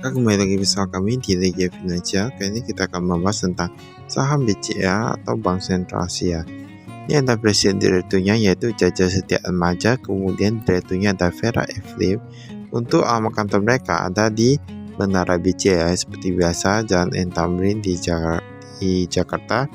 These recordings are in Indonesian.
Kembali lagi bersama kami di Liga Financial. Kali ini kita akan membahas tentang saham BCA atau Bank Sentral Asia. Ini ada presiden direkturnya yaitu Jaja Setia Atmaja, kemudian direkturnya ada Vera Eflim. Untuk alamat kantor mereka ada di Menara BCA seperti biasa, Jalan M Tamrin di Jakarta.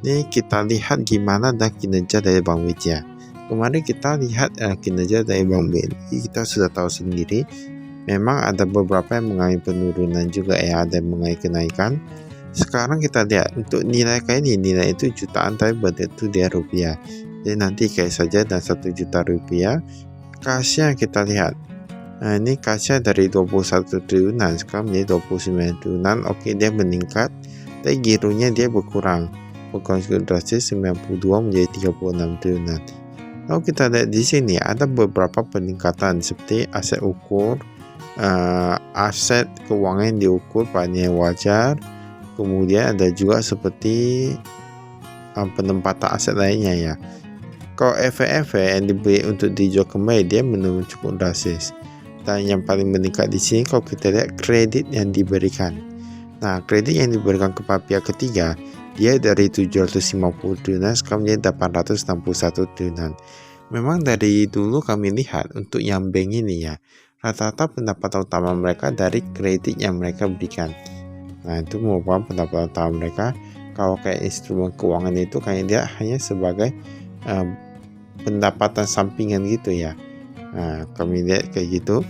Ini kita lihat gimana dan kinerja dari Bank BCA. Kemarin kita lihat kinerja dari Bank BNI, kita sudah tahu sendiri. Memang ada beberapa yang mengalami penurunan juga ya, ada yang mengalami kenaikan. Sekarang kita lihat untuk nilai kali ini, nilai itu jutaan tapi bentuk dia rupiah. Jadi nanti kayak saja dan 1 juta rupiah. Kasnya kita lihat. Nah ini kasnya dari 21 triliunan sekarang menjadi 29 triliunan. Oke, dia meningkat. Tapi gironya dia berkurang cukup drastis, 92 menjadi 36 triliunan. Lalu kita lihat di sini ada beberapa peningkatan seperti aset ukur. Aset keuangan yang diukur pada nilai wajar, kemudian ada juga seperti penempatan aset lainnya ya. Kalau efek yang diberi untuk dijual kembali dia menurun cukup drastis. Dan yang paling meningkat di sini kalau kita lihat kredit yang diberikan. Nah, kredit yang diberikan kepada pihak ketiga dia dari 750 triliunan sekarang menjadi 861 triliunan. Memang dari dulu kami lihat untuk yang bank ini ya, rata-rata pendapatan utama mereka dari kredit yang mereka berikan. Nah itu merupakan pendapatan utama mereka. Kalau kayak instrumen keuangan itu kayak dia hanya sebagai pendapatan sampingan gitu ya. Nah kami lihat kayak gitu.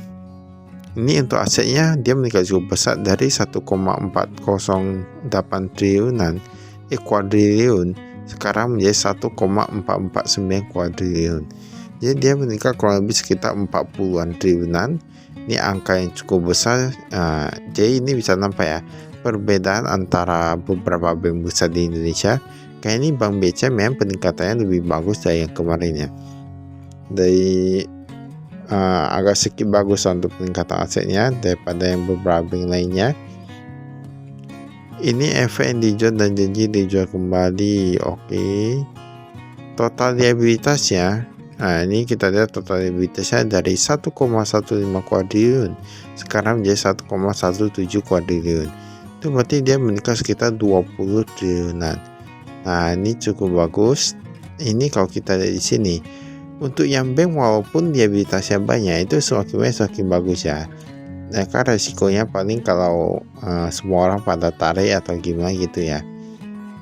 Ini untuk asetnya dia meningkat cukup besar dari 1,408 triliunan kuadriliun sekarang menjadi 1,449 kuadriliun. Jadi dia meningkat kurang lebih sekitar 40-an triliunan. Ini angka yang cukup besar. Jadi ini bisa nampak ya perbedaan antara beberapa bank besar di Indonesia. Kayak ini Bank BCA memang peningkatannya lebih bagus dari yang kemarinnya. Dari agak sedikit bagus untuk peningkatan asetnya daripada yang beberapa bank lainnya. Ini efek yang dijual dan janji dijual kembali. Oke. Total liabilitasnya. Nah ini kita lihat total liabilitasnya dari 1,15 kuadriliun sekarang menjadi 1,17 kuadriliun. Itu berarti dia meningkat sekitar 20 triliunan. Nah ini cukup bagus. Ini kalau kita lihat di sini untuk yang bank walaupun liabilitasnya banyak itu semakin bagus ya. Nah kan resikonya paling kalau semua orang pada tarik atau gimana gitu ya.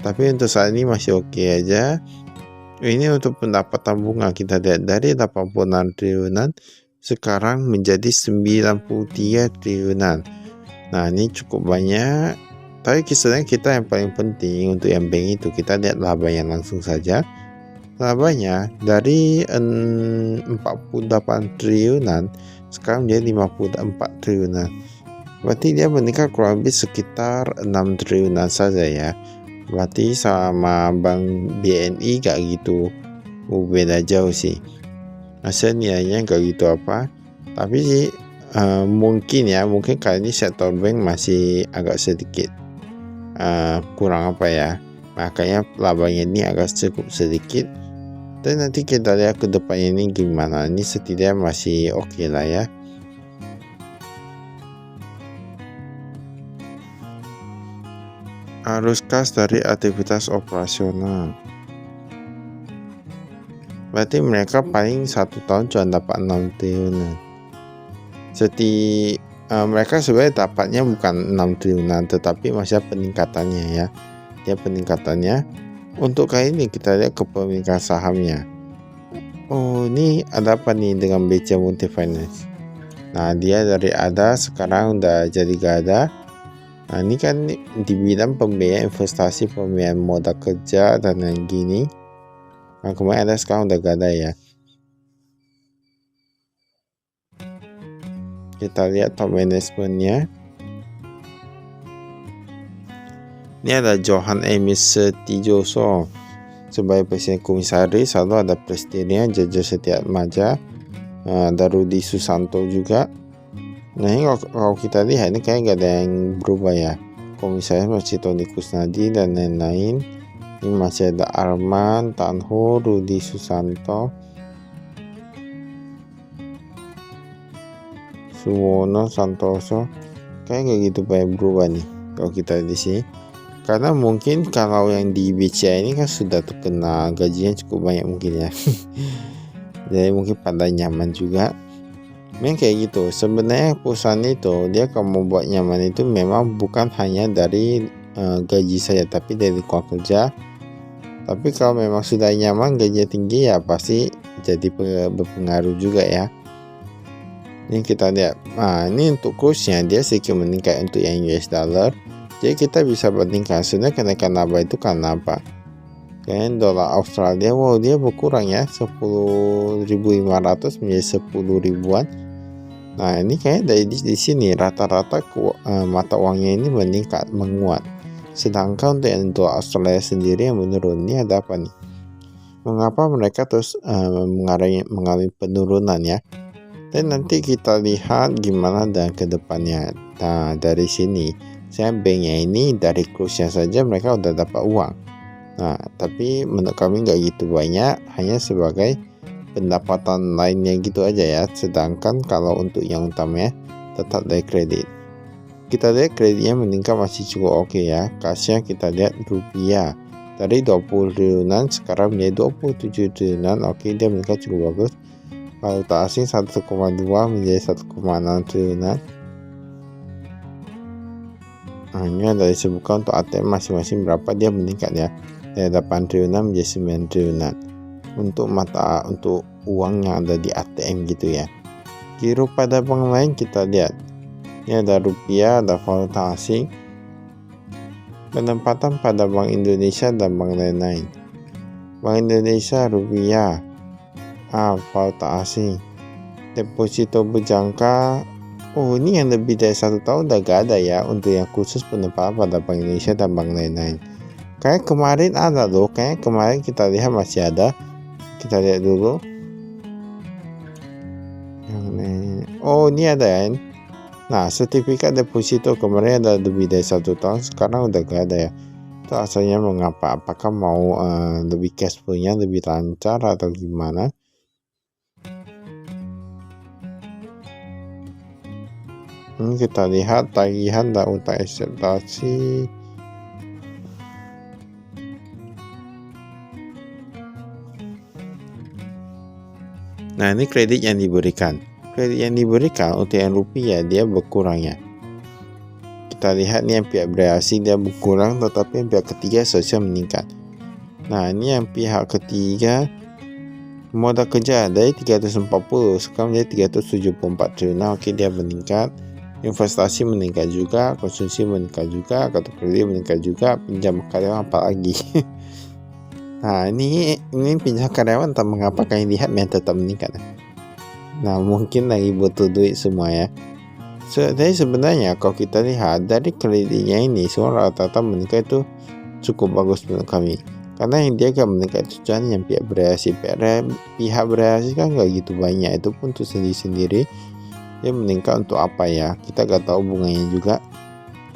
Tapi untuk saat ini masih oke aja. Ini untuk pendapatan bunga kita lihat dari 86 triliunan sekarang menjadi 93 triliunan. Nah ini cukup banyak. Tapi kisahnya kita yang paling penting untuk yang bank itu kita lihat labanya langsung saja. Labanya dari 48 triliunan sekarang menjadi 54 triliunan. Berarti dia meningkat kurang lebih sekitar 6 triliunan saja ya. Berarti sama Bank BNI gak gitu beda jauh sih. Hasil nilainya gak gitu apa. Tapi sih mungkin kali ini sektor bank masih agak sedikit kurang apa ya. Makanya labanya ini agak cukup sedikit. Dan nanti kita lihat ke depannya ini gimana. Ini setidaknya masih oke lah ya. Arus kas dari aktivitas operasional. Berarti mereka paling 1 tahun cuma dapat 6 triliunan. Mereka sebenarnya dapatnya bukan 6 triliunan tetapi masih peningkatannya ya. Dia peningkatannya. Untuk kali ini kita lihat kepemilikan sahamnya. Oh ini ada apa nih dengan BCA Multifinance. Nah dia dari ada sekarang udah jadi gak ada. Nah ini kan di bidang pembiayaan investasi, pembiayaan modal kerja dan yang gini. Nah kemarin ada sekarang udah gak ada ya. Kita lihat top manajemennya. Ini ada Johan Emil Setijoso sebagai presiden komisaris, lalu ada presidennya Jaja Setia Atmaja, ada Rudi Susanto juga. Nah ini kalau kita lihat ini kayak gak ada yang berubah ya. Komisaris masih Tony Kusnadi dan lain-lain. Ini masih ada Arman, Tanho, Rudi Susanto, Suwono, Santoso. Kayak gitu banyak berubah nih kalau kita di sini. Karena mungkin kalau yang di BCA ini kan sudah terkenal, gajinya cukup banyak mungkin ya. Jadi mungkin pada nyaman juga. Memang kayak gitu. Sebenarnya perusahaan itu dia kalau mau buat nyaman itu memang bukan hanya dari gaji saja, tapi dari kualitas kerja. Tapi kalau memang sudah nyaman, gajinya tinggi ya pasti jadi berpengaruh juga ya. Ini kita lihat. Nah, ini untuk kursnya dia sedikit meningkat untuk yang US dollar. Jadi kita bisa bandingkan sebenarnya kenaikan laba itu karena apa? Kan dolar Australia, wow dia berkurang ya 10.500 menjadi 10 ribuan. Nah ini kayak dari di sini rata-rata mata uangnya ini meningkat, menguat. Sedangkan untuk yang dolar Australia sendiri yang menurun. Ini ada apa nih? Mengapa mereka terus mengalami penurunan ya? Dan nanti kita lihat gimana dan ke depannya. Nah dari sini saya banknya ini dari kursnya saja mereka udah dapat uang. Nah tapi menurut kami nggak gitu banyak, hanya sebagai pendapatan lainnya gitu aja ya. Sedangkan kalau untuk yang utamanya tetap dari kredit, kita lihat kreditnya meningkat masih cukup oke ya. Kasnya kita lihat rupiah dari 20 triliunan sekarang menjadi 27 triliunan. Oke, dia meningkat cukup bagus. Valuta asing 1,2 menjadi 1,6 triliunan. Hanya dari disebutkan untuk ATM masing-masing berapa dia meningkat ya, dari 8 triliunan menjadi 9 triliunan untuk untuk uang yang ada di ATM gitu ya. Giro pada bank lain kita lihat, ini ada rupiah, ada valuta asing, penempatan pada Bank Indonesia dan bank lain-lain. Bank Indonesia rupiah, valuta asing, deposito berjangka. Oh ini yang lebih dari 1 tahun udah gak ada ya untuk yang khusus penempatan pada Bank Indonesia dan bank lain-lain. Kayak kemarin ada loh, kayak kemarin kita lihat masih ada. Kita lihat dulu. Oh ini ada ya. Nah sertifikat deposito kemarin ada lebih dari 1 tahun, sekarang udah gak ada ya. Itu asalnya mengapa? Apakah mau lebih cash flow-nya lebih lancar atau gimana? Ini kita lihat tagihan dan utang ekspektasi. Nah ini kredit yang diberikan. Kredit yang diberikan untuk yang rupiah dia berkurang ya. Kita lihat nih yang pihak berasing dia berkurang, tetapi yang pihak ketiga sosial meningkat. Nah ini yang pihak ketiga modal kerja dari 340 sekarang menjadi 374 triliun. Oke dia meningkat. Investasi meningkat juga, konsumsi meningkat juga, kartu kredit meningkat juga, pinjam karyawan apalagi. Nah ini pinjam karyawan tak mengapa kalian lihat yang tetap meningkat. Nah mungkin lagi butuh duit semua ya. Jadi sebenarnya kalau kita lihat dari kreditnya ini semua rata-rata meningkat itu cukup bagus menurut kami. Karena yang dia gak meningkat itu cuma yang pihak berhasil. Pihak berhasil kan gak gitu banyak, itu pun untuk sendiri-sendiri. Dia meningkat untuk apa ya, kita gak tahu bunganya juga.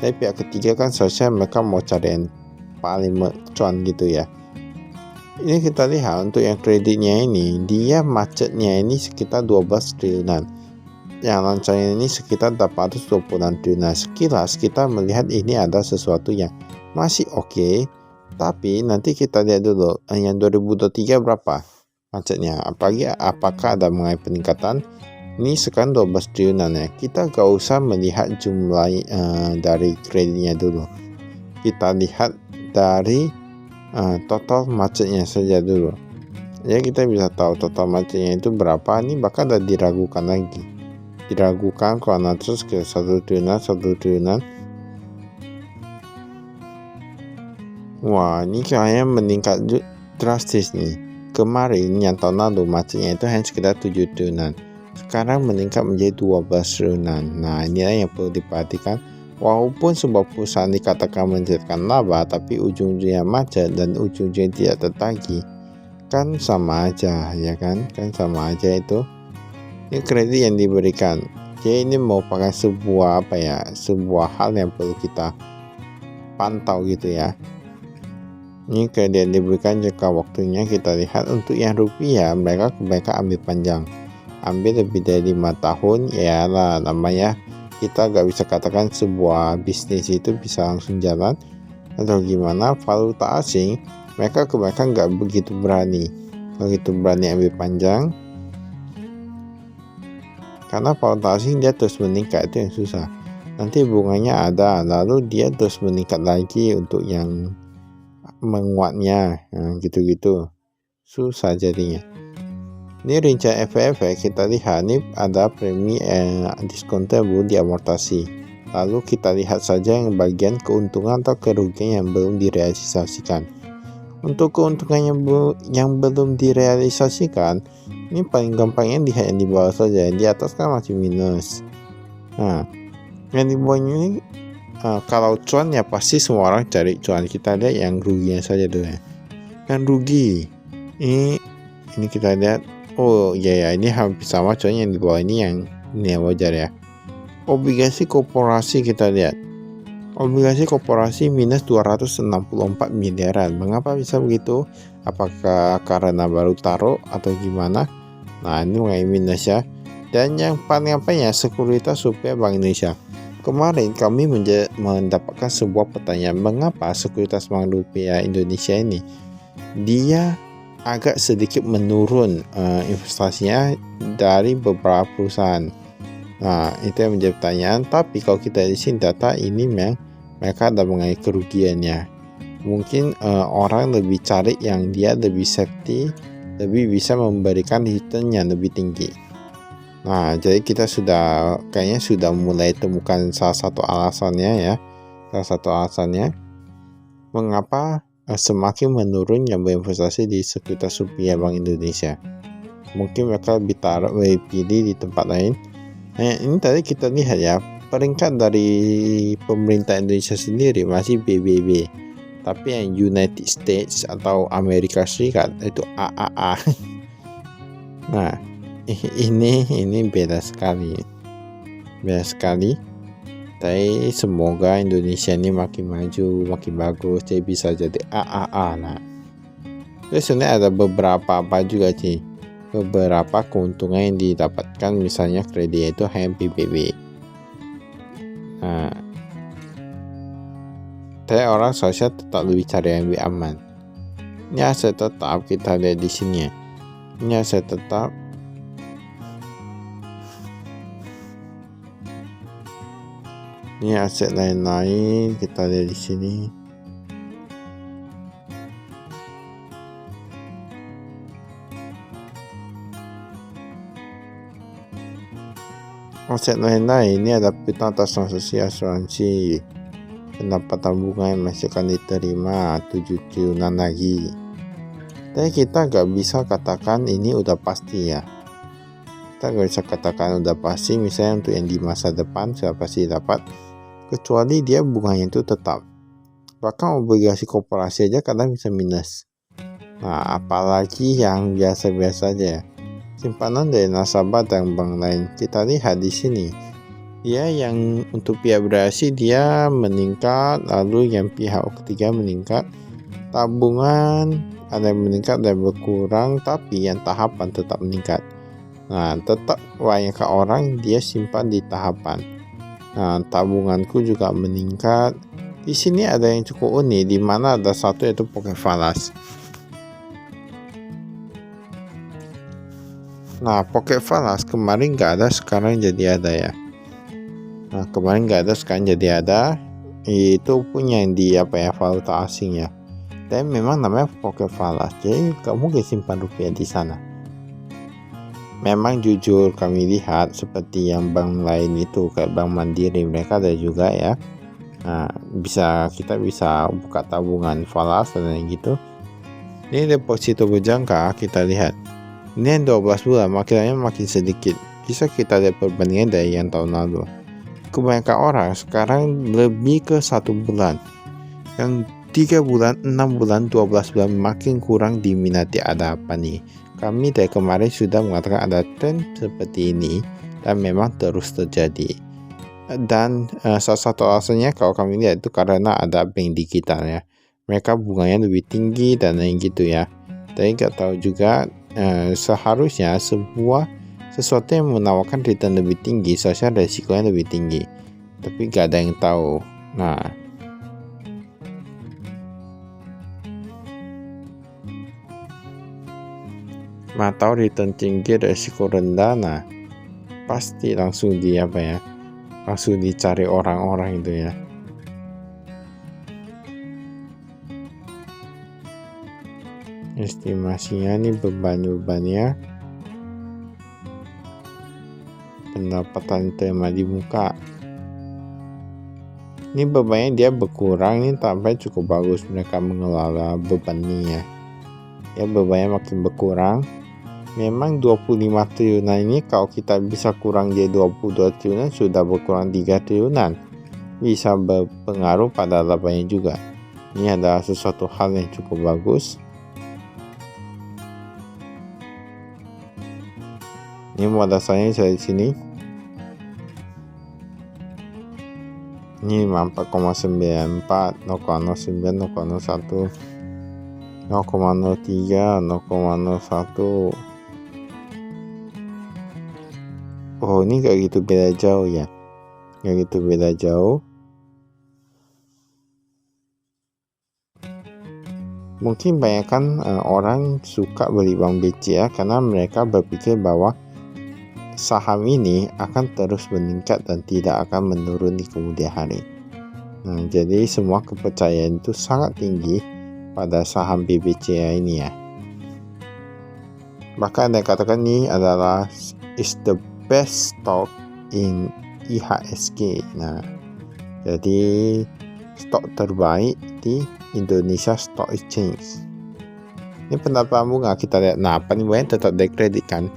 Tapi pihak ketiga kan sosial mereka mau cari yang paling cuan gitu ya. Ini kita lihat untuk yang kreditnya ini, dia macetnya ini sekitar 12 triliunan. Yang lancarnya ini sekitar 826 triliunan. Sekilas kita melihat ini ada sesuatu yang masih oke. Tapi nanti kita lihat dulu yang 2023 berapa macetnya. Apakah ada mengenai peningkatan? Ini sekarang 12 triliunan ya. Kita gak usah melihat jumlah dari kreditnya dulu. Kita lihat dari total macetnya saja dulu. Ya kita bisa tahu total macetnya itu berapa. Ini bahkan ada diragukan lagi. Diragukan karena terus ke 1 triliunan. Wah ini kayaknya meningkat drastis nih. Kemarin yang tahun lalu macetnya itu hanya sekitar 7 triliunan. Sekarang meningkat menjadi 12 triliunan. Nah inilah yang perlu diperhatikan. Walaupun sebuah perusahaan dikatakan mencetakkan laba, tapi ujung-ujungnya macet dan ujung-ujungnya tidak tertagih, kan sama aja ya kan sama aja itu. Ini kredit yang diberikan. Jadi ini merupakan sebuah hal yang perlu kita pantau gitu ya. Ini kredit yang diberikan jangka waktunya kita lihat untuk yang rupiah mereka kebanyakan ambil panjang. Ambil lebih dari 5 tahun ya lah namanya kita gak bisa katakan sebuah bisnis itu bisa langsung jalan atau gimana. Valuta asing mereka kebanyakan gak begitu berani ambil panjang, karena valuta asing dia terus meningkat, itu yang susah. Nanti bunganya ada, lalu dia terus meningkat lagi untuk yang menguatnya, gitu-gitu susah jadinya. Ini rincian efek kita lihat, ini ada premi diskonable diamortasi. Lalu kita lihat saja yang bagian keuntungan atau kerugian yang belum direalisasikan. Untuk keuntungan yang belum direalisasikan, ini paling gampangnya lihat yang di bawah saja. Yang di atas kan masih minus. Nah, yang di bawahnya ini kalau cuan ya pasti semua orang cari cuan. Kita lihat yang ruginya saja dulu ya. Yang rugi ini kita lihat, oh ya ini hampir sama cuannya yang di bawah ini yang wajar ya. Obligasi korporasi kita lihat. Obligasi korporasi minus 264 miliaran. Mengapa bisa begitu? Apakah karena baru taruh atau gimana? Nah, ini mengenai minus ya. Dan yang paling sekuritas rupiah Bank Indonesia. Kemarin kami mendapatkan sebuah pertanyaan, mengapa sekuritas Bank Rupiah Indonesia ini dia agak sedikit menurun investasinya dari beberapa perusahaan. Nah, itu yang menjadi pertanyaan. Tapi kalau kita di sini data ini memang mereka ada mengenai kerugiannya. Mungkin orang lebih cari yang dia lebih safety, lebih bisa memberikan return yang lebih tinggi. Nah, jadi kita kayaknya sudah mulai temukan salah satu alasannya mengapa semakin menurun yang berinvestasi di sekuritas rupiah Bank Indonesia. Mungkin mereka lebih pilih di tempat lain. Nah, ini tadi kita lihat ya, peringkat dari pemerintah Indonesia sendiri masih BBB, tapi yang United States atau Amerika Serikat itu AAA. Nah, ini beda sekali. Tapi semoga Indonesia ini makin maju, makin bagus, jadi bisa jadi AAA. Nah, terus sebenarnya ada beberapa beberapa keuntungan yang didapatkan, misalnya kredit itu HMPBB. Nah, tapi orang sosial tetap lebih cari yang lebih aman. Ini aset tetap kita lihat di sini ya. Ini aset tetap. Ini aset lain-lain kita lihat di sini. Aset lain-lain ini ada piutang atas transaksi asuransi, pendapatan bunga yang masih akan diterima 7 triliunan lagi. Tapi kita nggak bisa katakan ini udah pasti ya. Kita nggak bisa katakan udah pasti, misalnya untuk yang di masa depan sudah pasti dapat, kecuali dia bunganya itu tetap. Bahkan obligasi korporasi aja kadang bisa minus. Nah, apalagi yang biasa-biasa aja ya. Simpanan dari nasabah dan bank lain, kita lihat di sini. Dia yang untuk pihak berasi dia meningkat, lalu yang pihak ketiga meningkat. Tabungan ada yang meningkat dan berkurang, tapi yang tahapan tetap meningkat. Nah, tetap banyak orang dia simpan di tahapan. Nah, tabunganku juga meningkat. Di sini ada yang cukup unik, di mana ada satu yaitu pocket falas. Nah, pocket falas kemarin nggak ada, sekarang jadi ada ya. Nah, kemarin nggak ada, sekarang jadi ada. Itu punya yang di valuta asing ya. Dan memang namanya pocket falas, jadi kamu mungkin simpan rupiah di sana. Memang jujur kami lihat seperti yang bank lain itu kayak Bank Mandiri, mereka ada juga ya. Nah, kita bisa buka tabungan falas dan gitu. Ini deposito berjangka kita lihat. Ini yang 12 bulan makin sedikit. Bisa kita lihat perbandingan dari yang tahun lalu. Kebanyakan orang sekarang lebih ke 1 bulan. Yang 3 bulan, 6 bulan, 12 bulan makin kurang diminati. Ada apa nih? Kami dari kemarin sudah mengatakan ada tren seperti ini dan memang terus terjadi. Dan salah satu alasannya kalau kami lihat itu karena ada bank digital ya. Mereka bunganya lebih tinggi dan lain gitu ya. Tapi nggak tahu juga seharusnya sesuatu yang menawarkan return lebih tinggi, seharusnya resikonya lebih tinggi. Tapi gak ada yang tahu. Nah, tahu return tinggi, resiko rendah, nah pasti langsung langsung dicari orang-orang itu ya. Estimasinya ini beban-bebannya, pendapatan tema di muka. Ini bebannya dia berkurang, ini tampaknya cukup bagus mereka mengelola beban ini ya. Ya, bebannya makin berkurang. Memang 25 triliunan ini kalau kita bisa kurang jadi 22 triliunan, sudah berkurang 3 triliunan. Bisa berpengaruh pada labanya juga. Ini adalah sesuatu hal yang cukup bagus. Ini modal saya di sini. Ini 4,94, 0,09, 0,01, 0,03, 0,01. Oh, ini gak gitu beda jauh ya. Gak gitu beda jauh. Mungkin banyakkan orang suka beli bank BCA karena mereka berpikir bahwa saham ini akan terus meningkat dan tidak akan menurun di kemudian hari. Nah, jadi semua kepercayaan itu sangat tinggi pada saham BBCA ini ya. Bahkan ada yang katakan ini adalah is the best stock in IHSG. Nah, jadi stok terbaik di Indonesia Stock Exchange. Ini pendapat bunga kita lihat. Nah, paling banyak tetap dekredit kan.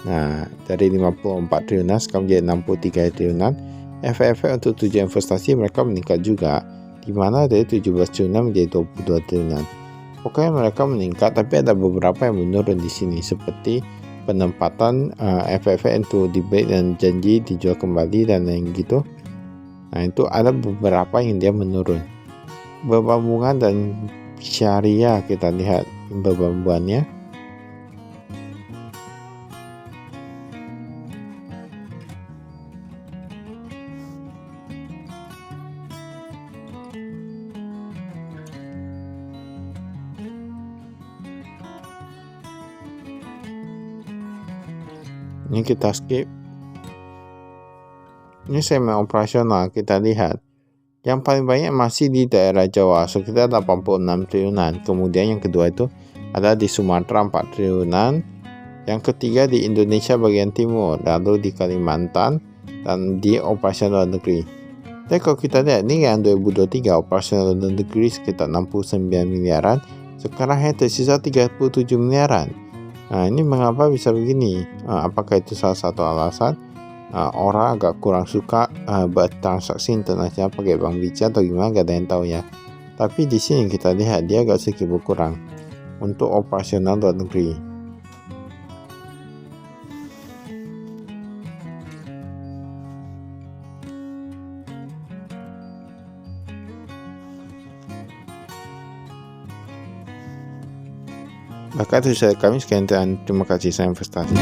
Nah, dari 54 triliunan sekarang menjadi 63 triliunan. Efek-efek untuk tujuan investasi mereka meningkat juga, di mana dari 17 triliunan menjadi 22 triliunan. Pokoknya mereka meningkat, tapi ada beberapa yang menurun di sini, seperti penempatan efek-efek untuk dibeli dan janji dijual kembali dan lain gitu. Nah, itu ada beberapa yang dia menurun. Beban bunga dan syariah kita lihat beban bunganya. Ini kita skip. Ini segmen operasional, kita lihat. Yang paling banyak masih di daerah Jawa, sekitar 86 triliunan. Kemudian yang kedua itu ada di Sumatera 4 triliunan. Yang ketiga di Indonesia bagian timur, lalu di Kalimantan, dan di operasional negeri. Tapi kalau kita lihat, ini yang 2023 operasional negeri sekitar 69 miliaran. Sekarang hanya tersisa 37 miliaran. Nah, ini mengapa bisa begini? Apakah itu salah satu alasan orang agak kurang suka bertransaksi internasional pakai bank BCA atau gimana? Gak ada yang tahu ya. Tapi di sini kita lihat dia agak sedikit berkurang untuk operasional luar negeri. Maka itu saya kami sekian dan terima kasih saya investasi.